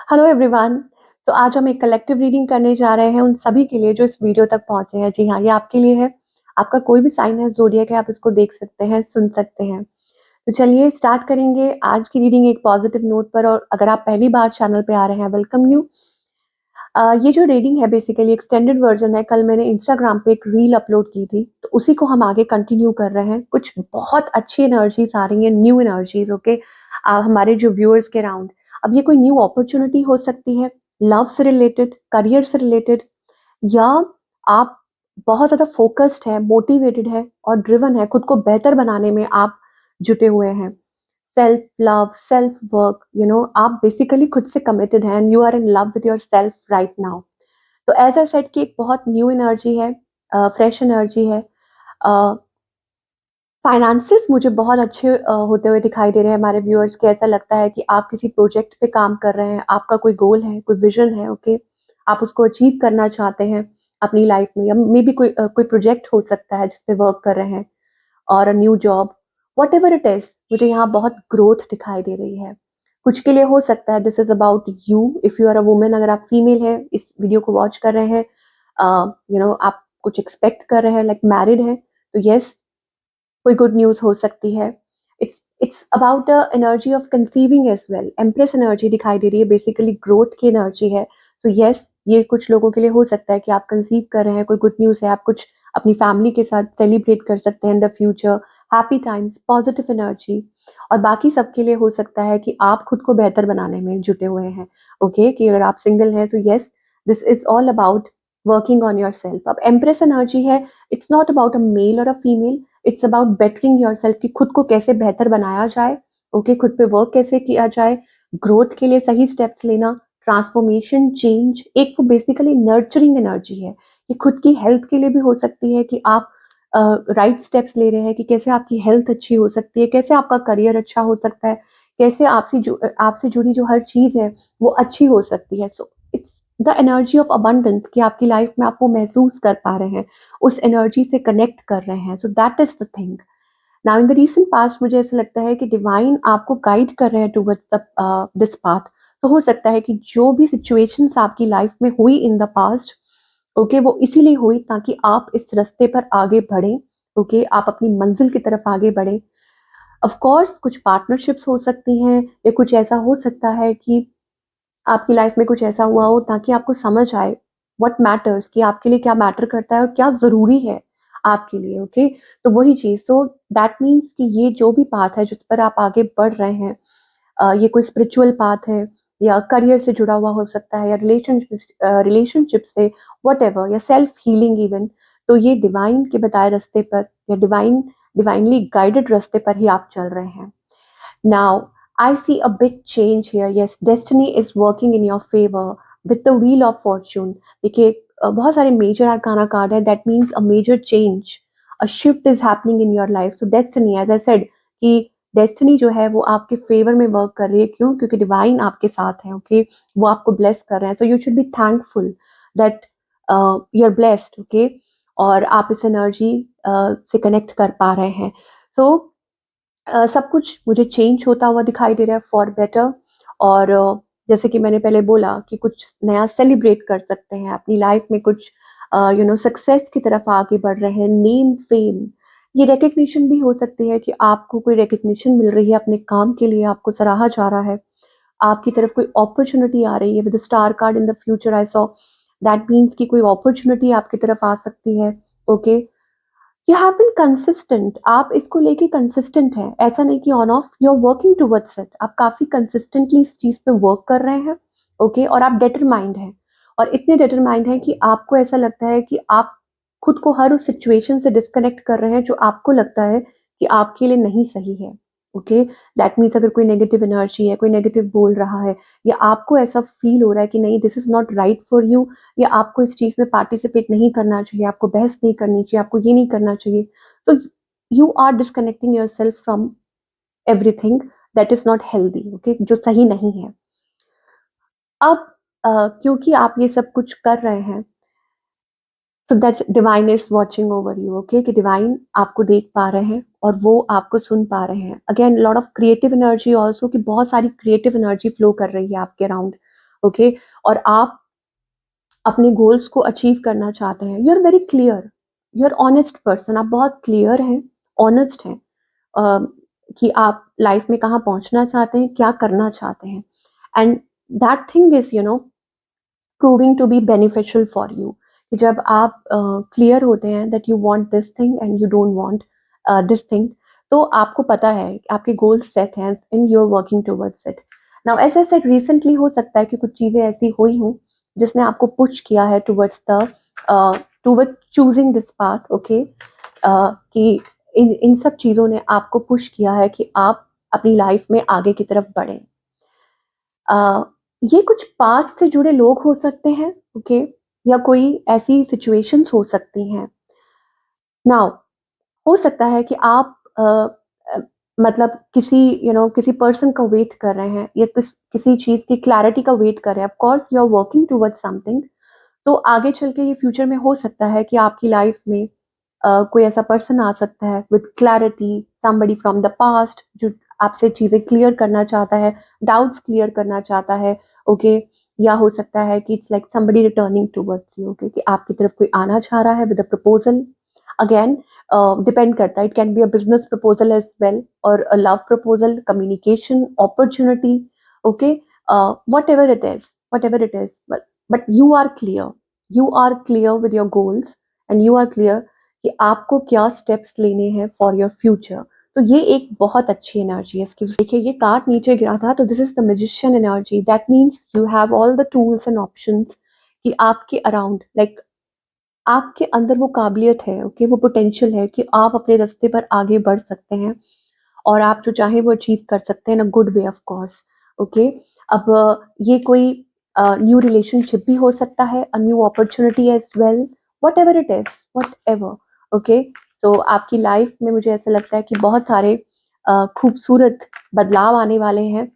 Hello everyone. तो आज हम एक कलेक्टिव रीडिंग करने जा रहे हैं उन सभी के लिए जो इस वीडियो तक पहुंचे हैं। जी हाँ, ये आपके लिए है। आपका कोई भी साइन है, ज़ोडिएक है, आप इसको देख सकते हैं, सुन सकते हैं। तो चलिए स्टार्ट करेंगे आज की रीडिंग एक पॉजिटिव नोट पर। और अगर आप पहली बार चैनल पे आ रहे हैं, वेलकम यू। ये जो रीडिंग है बेसिकली एक्सटेंडेड वर्जन है। कल मैंने इंस्टाग्राम पे एक रील अपलोड की थी, तो उसी को हम आगे कंटिन्यू कर रहे हैं। कुछ बहुत अच्छी एनर्जीज आ रही हैं, न्यू एनर्जीज। ओके, हमारे जो व्यूअर्स के राउंड, अब ये कोई न्यू अपॉर्चुनिटी हो सकती है, लव से रिलेटेड, करियर से रिलेटेड, या आप बहुत ज़्यादा फोकस्ड है, मोटिवेटेड है और ड्रिवन है, खुद को बेहतर बनाने में आप जुटे हुए हैं। सेल्फ लव, सेल्फ वर्क, आप बेसिकली खुद से कमिटेड हैं and you are in love with yourself right now. तो एज आई सेड की एक बहुत न्यू एनर्जी है, फ्रेश एनर्जी है। फाइनेंसेस मुझे बहुत अच्छे होते हुए दिखाई दे रहे हैं हमारे व्यूअर्स के। ऐसा लगता है कि आप किसी प्रोजेक्ट पे काम कर रहे हैं, आपका कोई गोल है, कोई विजन है। ओके, आप उसको अचीव करना चाहते हैं अपनी लाइफ में, या मे बी कोई प्रोजेक्ट हो सकता है जिस पे वर्क कर रहे हैं, और a new job, what ever it is. मुझे यहाँ बहुत ग्रोथ दिखाई दे रही है। कुछ के लिए हो सकता है this is about you, if you are a women. अगर आप फीमेल है, इस वीडियो को वॉच कर रहे हैं, आप कुछ एक्सपेक्ट कर रहे हैं, लाइक मैरिड है, तो यस, कोई गुड न्यूज़ हो सकती है। It's about a energy of conceiving as well. Empress energy दिखाई दे रही है, बेसिकली ग्रोथ की एनर्जी है। सो यस, ये कुछ लोगों के लिए हो सकता है कि आप कंसीव कर रहे हैं, कोई गुड न्यूज़ है, आप कुछ अपनी फैमिली के साथ सेलिब्रेट कर सकते हैं इन the future. Happy times, positive energy. और बाकी सबके लिए हो सकता है कि आप खुद को बेहतर बनाने में जुटे हुए हैं। ओके, कि अगर आप सिंगल हैं तो yes, this is all about working on your self. अब एम्प्रेस एनर्जी है, it's not about a male or a female, it's about bettering yourself, कि खुद को कैसे बेहतर बनाया जाए। ओके, खुद पे वर्क कैसे किया जाए, ग्रोथ के लिए सही स्टेप्स लेना, ट्रांसफॉर्मेशन, चेंज। एक वो बेसिकली नर्चरिंग एनर्जी है। ये खुद की हेल्थ के लिए भी हो सकती है कि आप राइट स्टेप्स ले रहे हैं, कि कैसे आपकी हेल्थ अच्छी हो सकती है, कैसे आपका करियर अच्छा हो सकता है, कैसे आपसे जुड़ी जो हर चीज है वो अच्छी हो सकती है। So it's the energy of abundance, कि आपकी लाइफ में आप वो महसूस कर पा रहे हैं, उस एनर्जी से कनेक्ट कर रहे हैं। So that is the thing. Now in the recent past मुझे ऐसा लगता है कि डिवाइन आपको गाइड कर रहे हैं टुवर्ड्स दिस पाथ। तो हो सकता है कि जो भी सिचुएशंस आपकी लाइफ में हुई इन द पास्ट, ओके, वो इसीलिए हुई ताकि आप इस रास्ते पर आगे बढ़ें। ओके, आप अपनी मंजिल की तरफ आगे बढ़ें। ऑफ कोर्स कुछ पार्टनरशिप्स हो सकती हैं, या कुछ ऐसा हो सकता है कि आपकी लाइफ में कुछ ऐसा हुआ हो ताकि आपको समझ आए व्हाट मैटर्स, कि आपके लिए क्या मैटर करता है और क्या ज़रूरी है आपके लिए। ओके, तो वही चीज़। सो दैट मीन्स कि ये जो भी पाथ है जिस पर आप आगे बढ़ रहे हैं, ये कोई स्पिरिचुअल पाथ है, या करियर से जुड़ा हुआ हो सकता है, या रिलेशनशिप से, व्हाटएवर, या सेल्फ हीलिंग इवन। तो ये डिवाइन के बताए रास्ते पर, या डिवाइनली गाइडेड रास्ते पर ही आप चल रहे हैं। Now, I see a big change here. Yes, destiny is working in your favor with the wheel of fortune. देखिए, बहुत सारे मेजर arcana कार्ड है, that means a major change, a shift is happening in your life. So destiny, as I said, कि destiny जो है वो आपके favour में वर्क कर रही है। क्यों? क्योंकि डिवाइन आपके साथ है। ओके, वो आपको ब्लेस कर रहे हैं। तो you should be thankful that you are blessed. Okay, और आप इस एनर्जी से कनेक्ट कर पा रहे हैं। सो सब कुछ मुझे चेंज होता हुआ दिखाई दे रहा है फॉर बेटर। और जैसे कि मैंने पहले बोला कि कुछ नया सेलिब्रेट कर सकते हैं अपनी लाइफ में, कुछ सक्सेस की तरफ आगे बढ़ रहे हैं, नेम फेम, ये रिकग्निशन भी हो सकती है कि आपको कोई रिकग्निशन मिल रही है अपने काम के लिए, आपको सराहा जा रहा है, आपकी तरफ कोई अपॉर्चुनिटी आ रही है। With star card in the future I saw, that means कि कोई अपॉर्चुनिटी आपकी तरफ आ सकती है। Okay, you have been consistent, आप इसको लेके कंसिस्टेंट हैं। ऐसा नहीं कि on off, you are working towards it, आप काफी कंसिस्टेंटली इस चीज पे वर्क कर रहे हैं। ओके, और आप डिटरमाइंड हैं, और इतने डिटरमाइंड हैं कि आपको ऐसा लगता है कि आप खुद को हर उस सिचुएशन से डिस्कनेक्ट कर रहे हैं जो आपको लगता है कि आपके लिए नहीं सही है। ओके, दैट मीन्स अगर कोई नेगेटिव एनर्जी है, कोई नेगेटिव बोल रहा है, या आपको ऐसा फील हो रहा है कि नहीं, this is not right for you, या आपको इस चीज में पार्टिसिपेट नहीं करना चाहिए, आपको बहस नहीं करनी चाहिए, आपको ये नहीं करना चाहिए, तो you are disconnecting yourself from everything that is not healthy. Okay, जो सही नहीं है। अब क्योंकि आप ये सब कुछ कर रहे हैं, so that divine is watching over you. Okay, कि डिवाइन आपको देख पा रहे हैं और वो आपको सुन पा रहे हैं। Again lot of creative energy also, कि बहुत सारी क्रिएटिव एनर्जी फ्लो कर रही है आपके अराउंड। ओके, और आप अपने गोल्स को अचीव करना चाहते हैं, you are very clear, you are honest person, आप बहुत क्लियर हैं, ऑनेस्ट हैं, अ, कि आप लाइफ में कहाँ पहुंचना चाहते हैं, क्या करना चाहते हैं, and that thing is proving to be beneficial for you. जब आप क्लियर होते हैं that you want this thing and you don't want this thing, तो आपको पता है कि आपके गोल सेट हैं and you are working towards it. Now as I said recently हो सकता है कि कुछ चीजें ऐसी हुई हों जिसने आपको पुश किया है towards the towards choosing this path, okay, कि इन सब चीजों ने आपको पुश किया है कि आप अपनी लाइफ में आगे की तरफ बढ़ें। अ, ये कुछ पास्ट से जुड़े लोग हो सकते हैं, ओके, या कोई ऐसी सिचुएशंस हो सकती हैं। नाउ हो सकता है कि आप अ, मतलब किसी किसी पर्सन का वेट कर रहे हैं या किसी चीज की क्लैरिटी का वेट कर रहे हैं, of course you are working towards something. तो आगे चल के ये फ्यूचर में हो सकता है कि आपकी लाइफ में कोई ऐसा पर्सन आ सकता है with clarity, somebody from the past, जो आपसे चीजें क्लियर करना चाहता है, डाउट्स क्लियर करना चाहता है, ओके। या हो सकता है कि it's like somebody returning towards you, okay, कि आपकी तरफ कोई आना चाह रहा है with a proposal. Again depend करता है, it can be a business proposal as well or a love proposal, communication opportunity, okay, whatever it is, whatever it is, but you are clear, you are clear with your goals and you are clear कि आपको क्या steps लेने हैं for your future. तो ये एक बहुत अच्छी एनर्जी है इसकी। देखिए ये कार्ड नीचे गिरा था, तो this is the magician energy, that means you have all the tools and options कि आपके अराउंड, लाइक आपके अंदर वो काबिलियत है, ओके, वो पोटेंशियल है कि आप अपने रास्ते पर आगे बढ़ सकते हैं और आप जो चाहें वो अचीव कर सकते हैं in a good way, of course, okay. अब ये कोई न्यू रिलेशनशिप भी हो सकता है, a new opportunity as well, whatever it is, whatever, okay. So आपकी लाइफ में मुझे ऐसा लगता है कि बहुत सारे खूबसूरत बदलाव आने वाले हैं,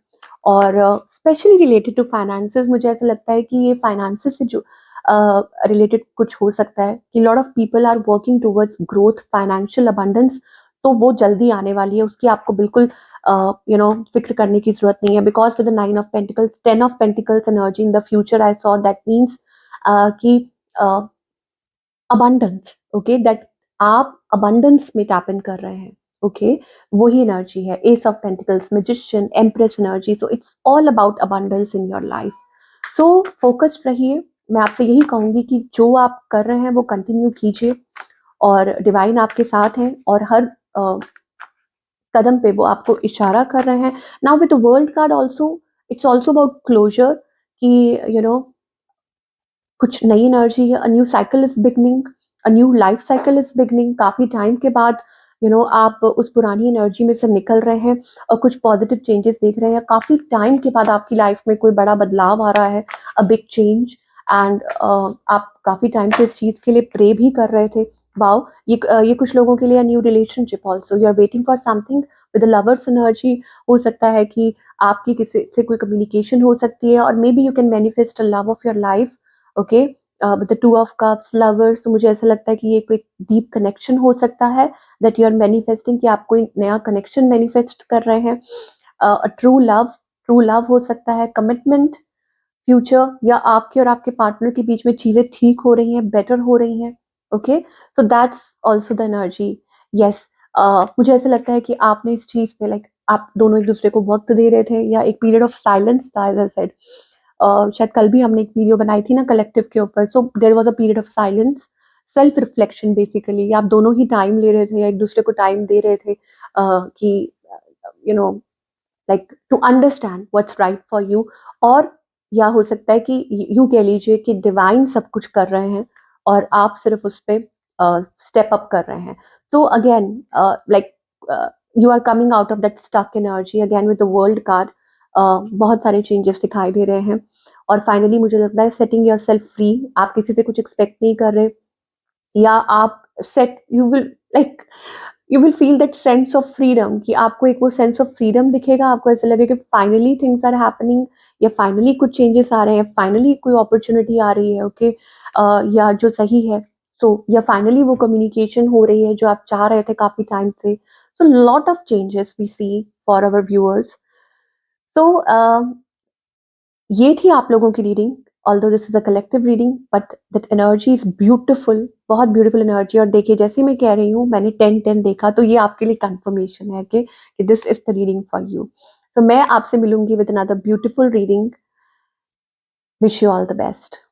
और स्पेशली रिलेटेड टू फाइनेंसेस। मुझे ऐसा लगता है कि ये फाइनेंसेस से जो रिलेटेड कुछ हो सकता है कि lot of people are working towards growth, financial abundance, तो वो जल्दी आने वाली है, उसकी आपको बिल्कुल फिक्र करने की जरूरत नहीं है, because with the 9 of pentacles, 10 of pentacles energy in the future I saw, that means कि अबंडेंस, ओके, दैट आप अबंडेंस में टैप इन कर रहे हैं, ओके, वही एनर्जी है S of pentacles, magician, empress energy. So it's all about abundance in your life. So focused रहिए, मैं आपसे यही कहूंगी कि जो आप कर रहे हैं वो कंटिन्यू कीजिए, और डिवाइन आपके साथ है और हर कदम पे वो आपको इशारा कर रहे हैं। Now with the world card also, it's also about closure, कि कुछ नई एनर्जी है, a new cycle is beginning, a new life cycle is beginning. काफी टाइम के बाद आप उस पुरानी एनर्जी में से निकल रहे हैं और कुछ पॉजिटिव चेंजेस देख रहे हैं। काफी टाइम के बाद आपकी लाइफ में कोई बड़ा बदलाव आ रहा है, अ बिग चेंज, एंड आप काफी टाइम से इस चीज के लिए प्रे भी कर रहे थे। वाओ, ये कुछ लोगों के लिए new relationship also, you are waiting for something with lovers energy. हो सकता है कि आपकी किसी से कोई कम्युनिकेशन हो सकती है, और may be you can manifest a love of your life, okay, with the 2 of cups, lovers. तो मुझे ऐसा लगता है कि ये कोई डीप कनेक्शन हो सकता है, दैट यू आर मैनिफेस्टिंग, कि आप कोई नया कनेक्शन मैनिफेस्ट कर रहे हैं, ट्रू लव, ट्रू लव हो सकता है, कमिटमेंट, फ्यूचर, या आपके और आपके पार्टनर के बीच में चीजें ठीक हो रही हैं, बेटर हो रही हैं, okay. So that's also the energy. Yes, मुझे ऐसा लगता है कि आपने इस चीज पे, लाइक आप दोनों एक दूसरे को वक्त दे रहे थे, या एक पीरियड ऑफ साइलेंस था, एज आई सेड। शायद कल भी हमने एक वीडियो बनाई थी ना कलेक्टिव के ऊपर, so there was a period of silence, self reflection basically. आप दोनों ही टाइम ले रहे थे, या एक दूसरे को टाइम दे रहे थे, कि you know like to understand what's right for you. और या हो सकता है कि यूँ कह लीजिए कि डिवाइन सब कुछ कर रहे हैं और आप सिर्फ उस पे स्टेप अप कर रहे हैं। So again, like you are coming out of that stuck energy again with the world card. बहुत सारे चेंजेस दिखाई दे रहे हैं, और फाइनली मुझे लगता है सेटिंग योर सेल्फ फ्री। आप किसी से कुछ एक्सपेक्ट नहीं कर रहे, या आप set, you will like, you will feel that sense of freedom, कि आपको एक वो सेंस ऑफ फ्रीडम दिखेगा। आपको ऐसा लगेगा कि फाइनली थिंग्स आर हैपनिंग, या फाइनली कुछ चेंजेस आ रहे हैं, फाइनली कोई अपॉर्चुनिटी आ रही है, ओके, या जो सही है। सो या फाइनली वो कम्युनिकेशन हो रही है जो आप चाह रहे थे काफी टाइम से। So lot of changes we see for our viewers. तो ये थी आप लोगों की reading. Although this is a collective reading but that energy is beautiful, बहुत ब्यूटीफुल एनर्जी। और देखिए जैसे मैं कह रही हूँ, मैंने 10-10 देखा, तो ये आपके लिए कंफर्मेशन है कि this is the reading for you. तो मैं आपसे मिलूंगी with another beautiful reading. Wish you all the best.